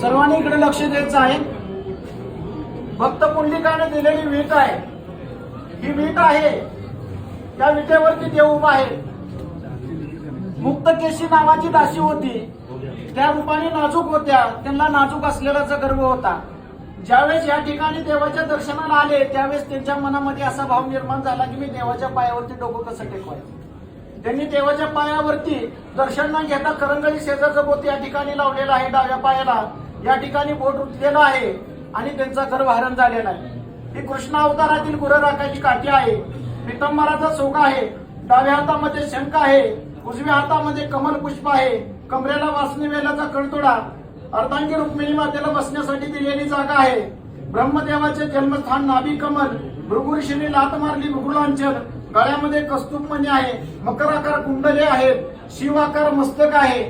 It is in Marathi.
सर्वांनी इकडे लक्ष द्यायचं आहे। भक्त पुंडलिकाने दिलेली वीट आहे, ही वीट आहे, त्या विटेवरती देव उभा आहे। मुक्तकेशी नावाची दासी होती, त्या रूपाने नाजूक होत्या, त्यांना नाजूक असलेलाचा गर्व होता। ज्यावेळेस या ठिकाणी देवाच्या दर्शनाला आले त्यावेळेस त्यांच्या मनामध्ये असा भाव निर्माण झाला की मी देवाच्या पायावरती डोकं कसं टेकवायचं। त्यांनी देवाच्या पायावरती दर्शन न घेता करंगळी शेजारचं बोट या ठिकाणी लावलेलं आहे, डाव्या पायाला या ठिकाणी बोट रुतलेलं आहे आणि त्यांचा गर्भहरण झालेला आहे। ही कृष्ण अवतारातील गुरराखाची काठी आहे, पितांबराचा सोगा आहे, डाव्या हातामध्ये शंख आहे, उजव्या हातामध्ये कमल पुष्प आहे, कमरेला वासनी वेलाचा कणतोडा, अर्धांगी रुक्मिणी मातेला बसण्यासाठी दिलेली जागा आहे। ब्रह्मदेवाचे जन्मस्थान नाभी कमल, भृगु ऋषीने लात मारली भृगुलांचल, गळ्यामध्ये कस्तूप मणी आहे, मकर आकार कुंडले आहेत, शिव आकार मस्तक आहे।